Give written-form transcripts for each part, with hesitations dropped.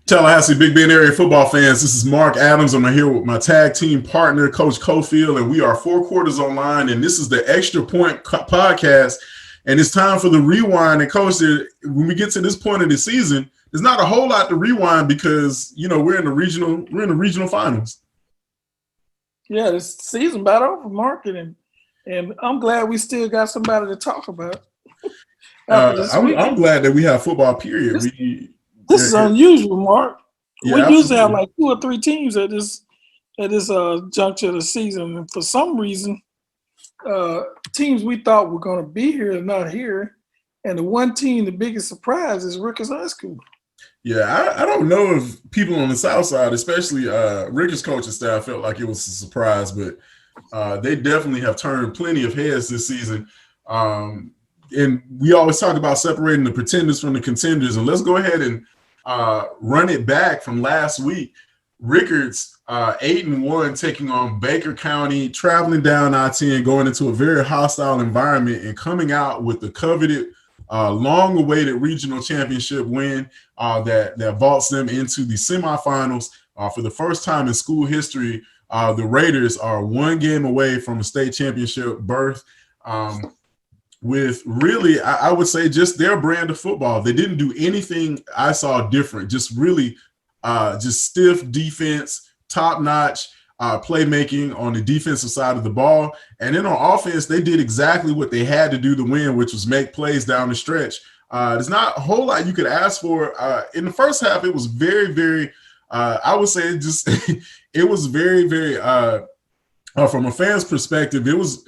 Tallahassee Big Bend area football fans, this is Mark Adams. I'm here with my tag team partner, Coach Cofield, and we are 4 quarters online, and this is the Xtra Point podcast, and it's time for the rewind. And Coach, when we get to this point of the season, there's not a whole lot to rewind because, we're in the regional finals. Yeah, this season about over, Mark, and I'm glad we still got somebody to talk about. I'm glad that we have football, period. This is unusual, Mark. Yeah, we absolutely. usually have like 2 or 3 teams at this juncture of the season, and for some reason, teams we thought were going to be here are not here. And the one team, the biggest surprise, is Rickers High School. Yeah, I don't know if people on the South Side, especially Rickers coaching staff, felt like it was a surprise, but they definitely have turned plenty of heads this season. And we always talk about separating the pretenders from the contenders, and let's go ahead and run it back from last week. Rickers 8-1, taking on Baker County, traveling down I-10, going into a very hostile environment, and coming out with the coveted, long-awaited regional championship win that vaults them into the semifinals. For the first time in school history, the Raiders are 1 game away from a state championship berth. With really, I would say, just their brand of football. They didn't do anything I saw different. Just really, just stiff defense, top-notch playmaking on the defensive side of the ball. And then on offense, they did exactly what they had to do to win, which was make plays down the stretch. There's not a whole lot you could ask for. In the first half, it was very, very, I would say it was very, very, from a fan's perspective, it was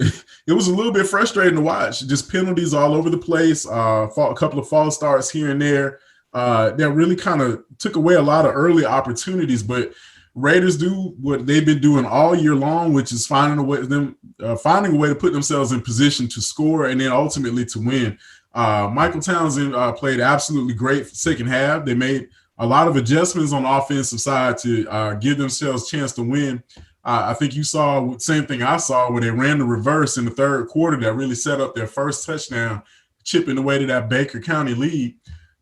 a little bit frustrating to watch. Just penalties all over the place, a couple of false starts here and there that really kind of took away a lot of early opportunities. But Raiders do what they've been doing all year long, which is finding a way to put themselves in position to score and then ultimately to win. Michael Townsend played absolutely great second half. They made a lot of adjustments on the offensive side to give themselves a chance to win. I think you saw the same thing I saw where they ran the reverse in the third quarter that really set up their first touchdown, chipping away to that Baker County lead.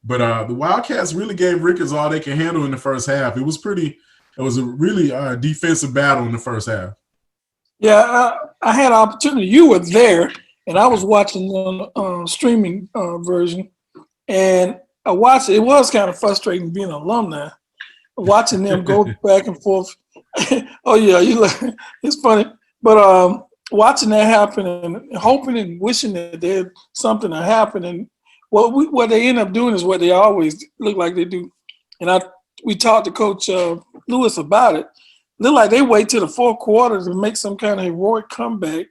But the Wildcats really gave Rickers all they can handle in the first half. It was a really defensive battle in the first half. Yeah, I had an opportunity. You were there, and I was watching the streaming version. And I watched it. It was kind of frustrating being an alumni, watching them go back and forth. Oh yeah, it's funny, but watching that happen and hoping and wishing that there had something to happen, and what they end up doing is what they always look like they do. And we talked to Coach Lewis about it. Look like they wait till the fourth quarter to make some kind of heroic comeback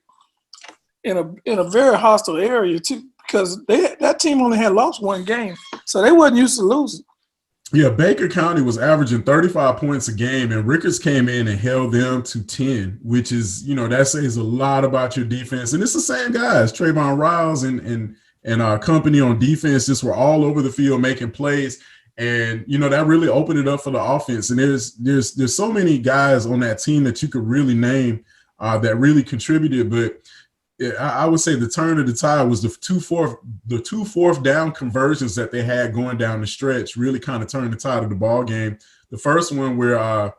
in a very hostile area too, because that team only had lost 1 game, so they wasn't used to losing. Yeah, Baker County was averaging 35 points a game, and Rickers came in and held them to 10, which is, that says a lot about your defense. And it's the same guys, Trayvon Riles and company on defense, just were all over the field making plays. And, that really opened it up for the offense. And there's so many guys on that team that you could really name that really contributed. But I would say the turn of the tide was the two fourth down conversions that they had going down the stretch really kind of turned the tide of the ball game. The first one where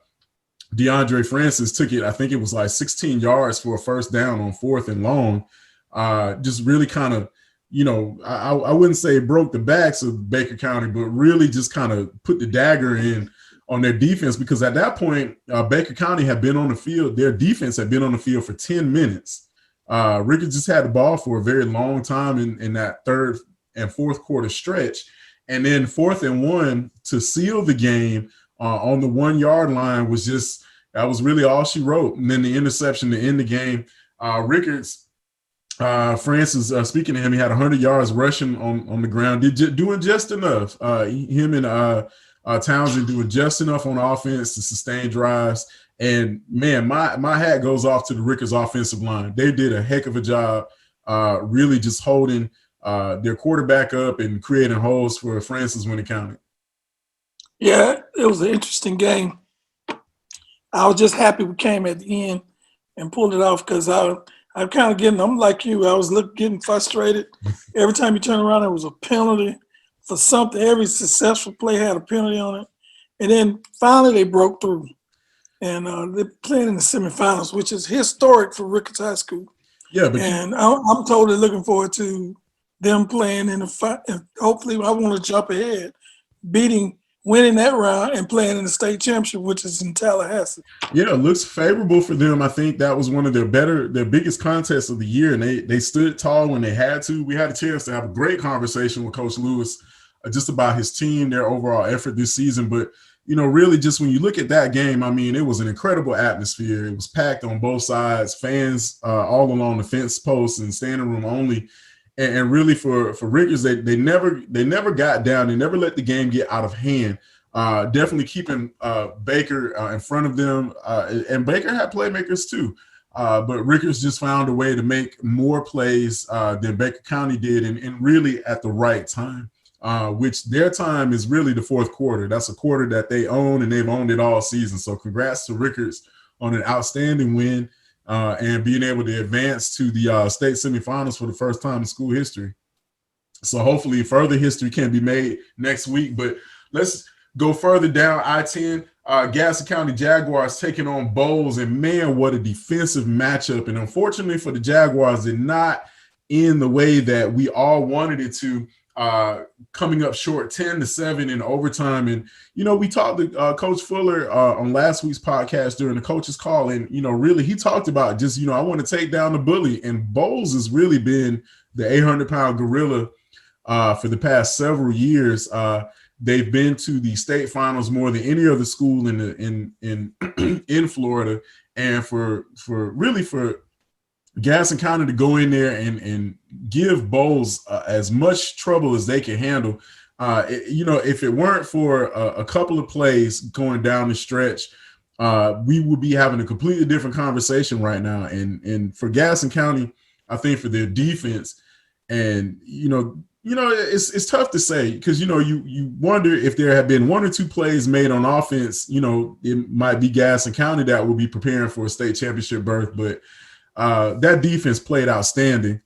DeAndre Francis took it, I think it was like 16 yards for a first down on 4th and long, just really kind of, I wouldn't say it broke the backs of Baker County, but really just kind of put the dagger in on their defense, because at that point, Baker County had been on the field. Their defense had been on the field for 10 minutes. Rickers just had the ball for a very long time in that third and fourth quarter stretch. And then 4th and 1 to seal the game on the 1-yard line that was really all she wrote. And then the interception to end the game. Rickers, Francis, speaking to him, he had 100 yards rushing on the ground, doing just enough. Him and Townsend doing just enough on offense to sustain drives. And, man, my hat goes off to the Rickers offensive line. They did a heck of a job really just holding their quarterback up and creating holes for Francis when it counted. Yeah, it was an interesting game. I was just happy we came at the end and pulled it off, because I'm kind of I'm like you. I was getting frustrated. Every time you turn around, there was a penalty for something. Every successful play had a penalty on it. And then finally they broke through. And they're playing in the semifinals, which is historic for Ricketts High School. Yeah, but and I'm totally looking forward to them playing in the fight. Hopefully, I want to jump ahead, winning that round and playing in the state championship, which is in Tallahassee. yeah, it looks favorable for them. I think that was one of their biggest contests of the year, and they stood tall when they had to. We had a chance to have a great conversation with Coach Lewis just about his team, their overall effort this season. But really, just when you look at that game, I mean, it was an incredible atmosphere. It was packed on both sides, fans all along the fence posts and standing room only. And really for Rickers, they never got down. They never let the game get out of hand. Definitely keeping Baker in front of them. And Baker had playmakers too. But Rickers just found a way to make more plays than Baker County did, and really at the right time. Which their time is really the fourth quarter. That's a quarter that they own, and they've owned it all season. So congrats to Rickers on an outstanding win and being able to advance to the state semifinals for the first time in school history. So hopefully further history can be made next week. But let's go further down I-10. Gaston County Jaguars taking on Bowles, and man, what a defensive matchup. And unfortunately for the Jaguars, did not end the way that we all wanted it to. Coming up short 10-7 in overtime. And, we talked to Coach Fuller on last week's podcast during the coach's call. And, really he talked about just, I want to take down the bully. And Bowles has really been the 800-pound gorilla for the past several years. They've been to the state finals more than any other school in Florida. And for Gaston County to go in there and give Bowles as much trouble as they can handle. If it weren't for a couple of plays going down the stretch, we would be having a completely different conversation right now. And for Gaston County, I think for their defense, and it's tough to say because you wonder if there had been one or two plays made on offense. It might be Gaston County that will be preparing for a state championship berth, but that defense played outstanding.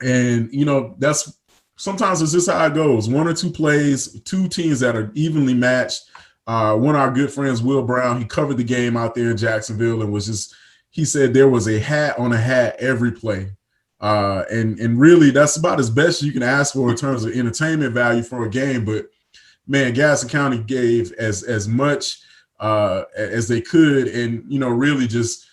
And, that's sometimes it's just how it goes. One or two plays, two teams that are evenly matched. One of our good friends, Will Brown, he covered the game out there in Jacksonville and he said there was a hat on a hat every play. And really that's about as best you can ask for in terms of entertainment value for a game. But man, Gaston County gave as much as they could. And, really just,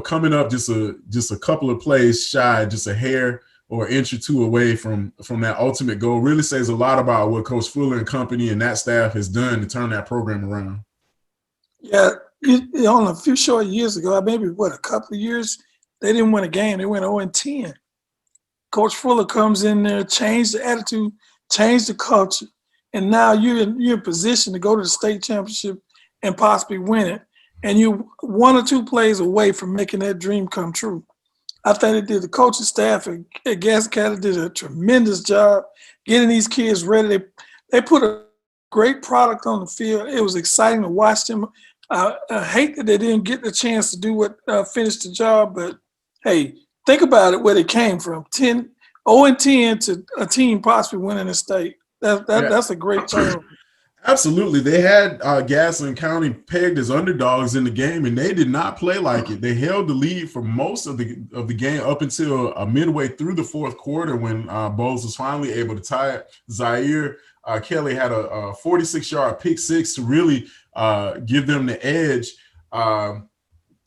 coming up just a couple of plays shy, just a hair or inch or two away from that ultimate goal really says a lot about what Coach Fuller and company and that staff has done to turn that program around. Yeah, on a few short years ago, maybe a couple of years, they didn't win a game. They went 0-10. Coach Fuller comes in there, changed the attitude, changed the culture, and now you're in position to go to the state championship and possibly win it. And you're one or two plays away from making that dream come true. I think the coaching staff at Gaston County did a tremendous job getting these kids ready. They put a great product on the field. It was exciting to watch them. I hate that they didn't get the chance to do what finish the job, but hey, think about it where they came from. 0-10 to a team possibly winning the state. That's a great job. Absolutely. They had Gaston County pegged as underdogs in the game, and they did not play like it. They held the lead for most of the game up until midway through the fourth quarter when Bowles was finally able to tie it. Zaire Kelly had a 46-yard pick six to really give them the edge and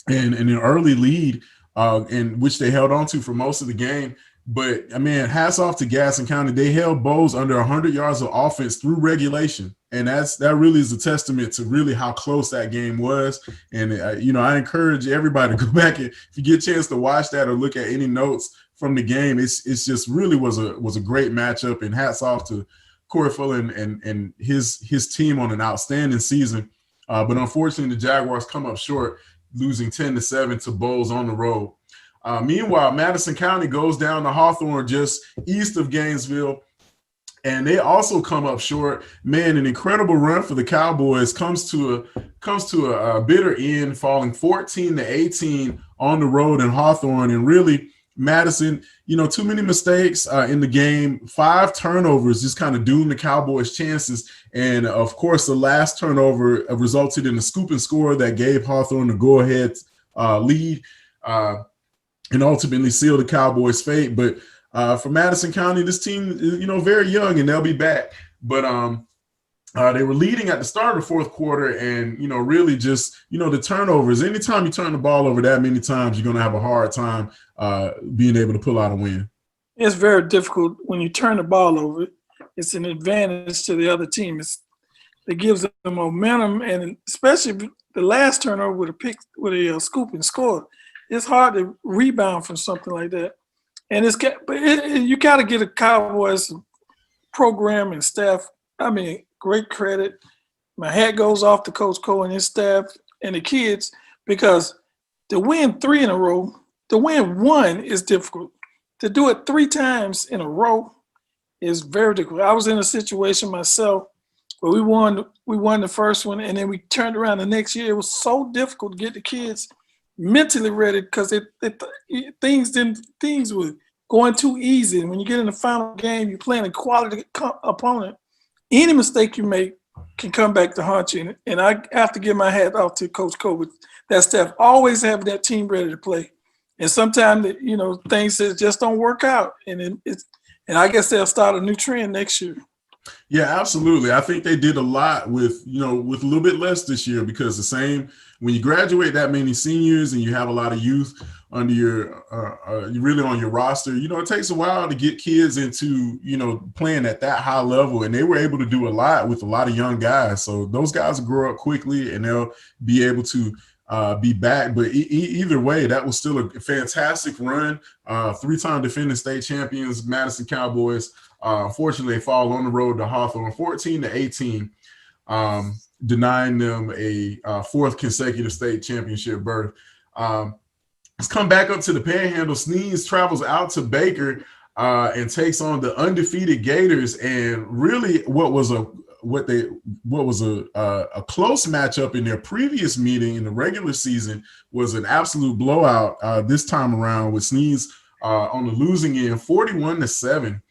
an early lead in which they held on to for most of the game. But, I mean, hats off to Gaston County. They held Bowles under 100 yards of offense through regulation. And that really is a testament to really how close that game was. And, I encourage everybody to go back and if you get a chance to watch that or look at any notes from the game, it's just really was a great matchup. And hats off to Corey Fuller and his team on an outstanding season. But unfortunately, the Jaguars come up short, losing 10-7 to Bowles on the road. Meanwhile, Madison County goes down to Hawthorne just east of Gainesville, and they also come up short. Man, an incredible run for the Cowboys comes to a bitter end, falling 14-18 on the road in Hawthorne. And really, Madison, too many mistakes in the game. 5 turnovers just kind of doomed the Cowboys' chances. And, of course, the last turnover resulted in a scoop and score that gave Hawthorne the go-ahead lead and ultimately sealed the Cowboys' fate. But for Madison County, this team is, very young, and they'll be back. But they were leading at the start of the fourth quarter, and, really just, the turnovers. Anytime you turn the ball over that many times, you're going to have a hard time being able to pull out a win. It's very difficult when you turn the ball over. It's an advantage to the other team. It gives them momentum, and especially the last turnover with a scoop and score. It's hard to rebound from something like that. And you got to get a Cowboys program and staff. I mean, great credit. My hat goes off to Coach Cole and his staff and the kids, because to win 3 in a row, to win 1 is difficult. To do it 3 times in a row is very difficult. I was in a situation myself where we won the first one, and then we turned around the next year. It was so difficult to get the kids mentally ready, because things were going too easy. And when you get in the final game, you're playing a quality opponent. Any mistake you make can come back to haunt you. And I have to give my hat off to Coach Cole with that staff, always having that team ready to play. And sometimes, things just don't work out. And I guess they'll start a new trend next year. Yeah, absolutely. I think they did a lot with a little bit less this year, because when you graduate that many seniors and you have a lot of youth under really on your roster, it takes a while to get kids into, playing at that high level. And they were able to do a lot with a lot of young guys. So those guys will grow up quickly, and they'll be able to be back. But either way, that was still a fantastic run. 3-time defending state champions, Madison Cowboys. Unfortunately, they fall on the road to Hawthorne, 14-18, denying them a 4th consecutive state championship berth. Let's come back up to the Panhandle. Sneeze travels out to Baker and takes on the undefeated Gators. And really, what was a close matchup in their previous meeting in the regular season was an absolute blowout this time around, with Sneeze on the losing end, 41-7.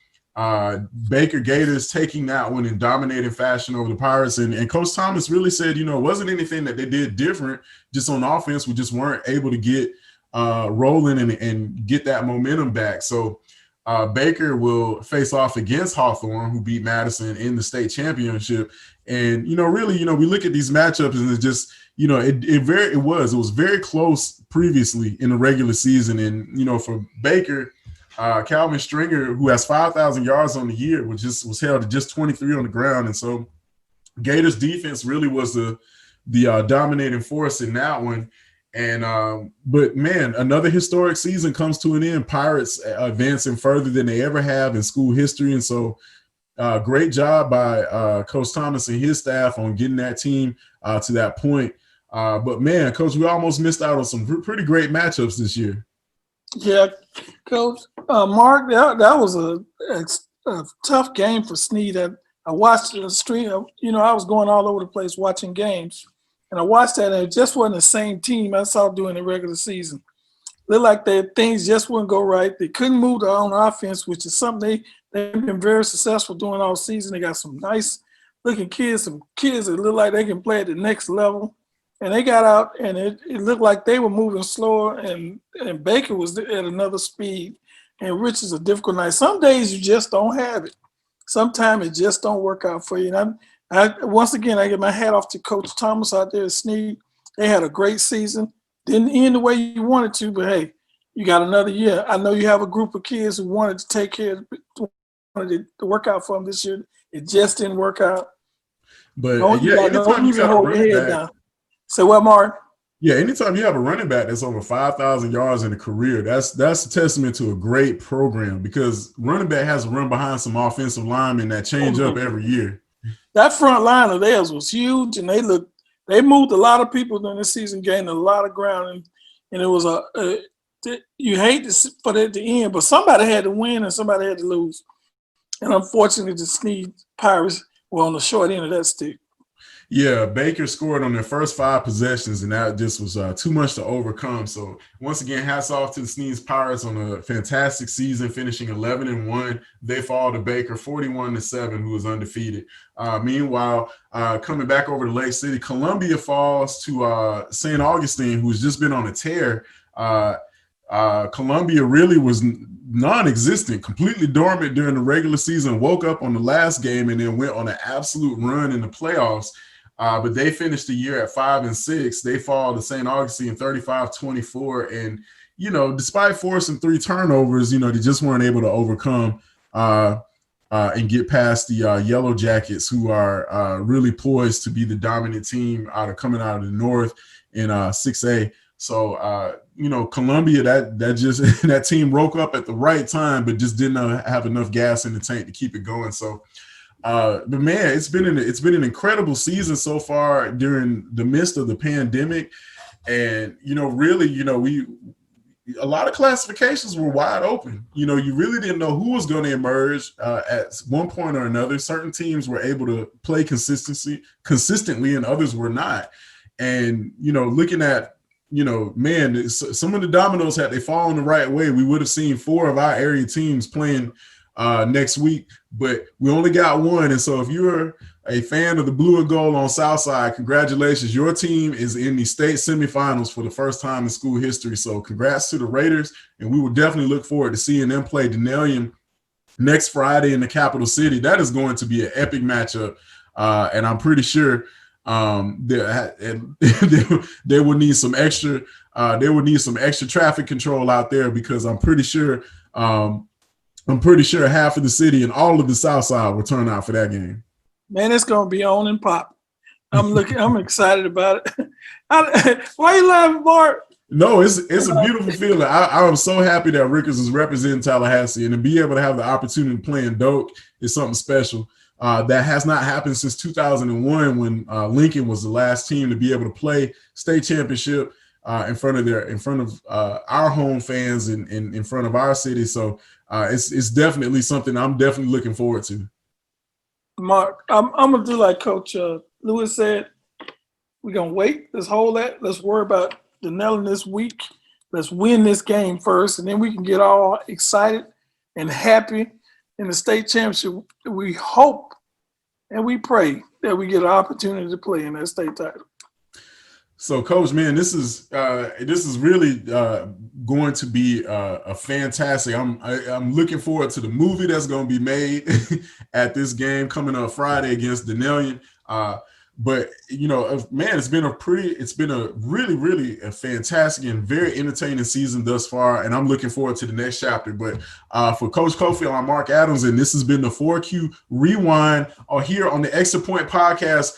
Baker Gators taking that one in dominating fashion over the Pirates. And Coach Thomas really said, it wasn't anything that they did different. Just on offense, we just weren't able to get rolling and get that momentum back. So Baker will face off against Hawthorne, who beat Madison in the state championship. And, really, we look at these matchups, and it's just, it was very close previously in the regular season. And, for Baker, Calvin Stringer, who has 5,000 yards on the year, was held to just 23 on the ground. And so Gators defense really was the dominating force in that one. And but man, another historic season comes to an end. Pirates advancing further than they ever have in school history. And so great job by Coach Thomas and his staff on getting that team to that point. But man, Coach, we almost missed out on some pretty great matchups this year. Yeah, Coach. Mark, that was a tough game for Sneed. I watched the stream. I was going all over the place watching games. And I watched that, and it just wasn't the same team I saw during the regular season. Looked like things just wouldn't go right. They couldn't move their own offense, which is something they've been very successful doing all season. They got some nice-looking kids, some kids that look like they can play at the next level. And they got out, and it looked like they were moving slower, and Baker was at another speed, and Rich is a difficult night. Some days you just don't have it. Sometimes it just don't work out for you. And once again, I get my hat off to Coach Thomas out there at Sneed. They had a great season. Didn't end the way you wanted to, but hey, you got another year. I know you have a group of kids who wanted to take care, wanted to work out for them this year. It just didn't work out. But anytime you got a running back, say what, Mark? Yeah, anytime you have a running back that's over 5,000 yards in a career, that's a testament to a great program, because running back has to run behind some offensive linemen that change up every year. That front line of theirs was huge, and they moved a lot of people during the season, gained a lot of ground, and it was you hate for it to end, but somebody had to win and somebody had to lose. And unfortunately, the Sneed Pirates were on the short end of that stick. Yeah, Baker scored on their first 5 possessions, and that just was too much to overcome. So once again, hats off to the Sneeze Pirates on a fantastic season, finishing 11-1. They fall to Baker 41-7, who was undefeated. Meanwhile, coming back over to Lake City, Columbia falls to St. Augustine, who's just been on a tear. Columbia really was non-existent, completely dormant during the regular season, woke up on the last game, and then went on an absolute run in the playoffs. But they finished the year at 5-6. They fall to St. Augustine 35-24. And, despite forcing 3 turnovers, they just weren't able to overcome and get past the Yellow Jackets, who are really poised to be the dominant team coming out of the North in 6A. So, Columbia, that team woke up at the right time, but just didn't have enough gas in the tank to keep it going. So, but man, it's been an incredible season so far during the midst of the pandemic, and a lot of classifications were wide open. You really didn't know who was going to emerge at one point or another. Certain teams were able to play consistently, and others were not. And looking at man, some of the dominoes, had they fallen the right way, we would have seen 4 of our area teams playing next week, but we only got 1. And so if you're a fan of the blue and gold on Southside, congratulations. Your team is in the state semifinals for the first time in school history. So congrats to the Raiders, and we will definitely look forward to seeing them play Denalian next Friday in the capital city. That is going to be an epic matchup, and I'm pretty sure they will need some extra. They will need some extra traffic control out there, because I'm pretty sure half of the city and all of the South Side will turn out for that game. Man, it's gonna be on and pop. I'm excited about it. Why you laughing, Bart? No, it's a beautiful feeling. I'm so happy that Rickers is representing Tallahassee, and to be able to have the opportunity to play in Doak is something special. That has not happened since 2001, when Lincoln was the last team to be able to play state championship in front of our home fans and in front of our city. So it's definitely something I'm definitely looking forward to. Mark, I'm gonna do like Coach Lewis said. We're gonna wait. Let's hold that. Let's worry about the Denellen this week. Let's win this game first, and then we can get all excited and happy in the state championship. We hope and we pray that we get an opportunity to play in that state title. So, Coach, man, this is really going to be a fantastic. I'm looking forward to the movie that's going to be made at this game coming up Friday against Denellen. But man, it's been a really fantastic and very entertaining season thus far, and I'm looking forward to the next chapter. But for Coach Cofield, I'm Mark Adams, and this has been the 4Q Rewind here on the Xtra Point podcast.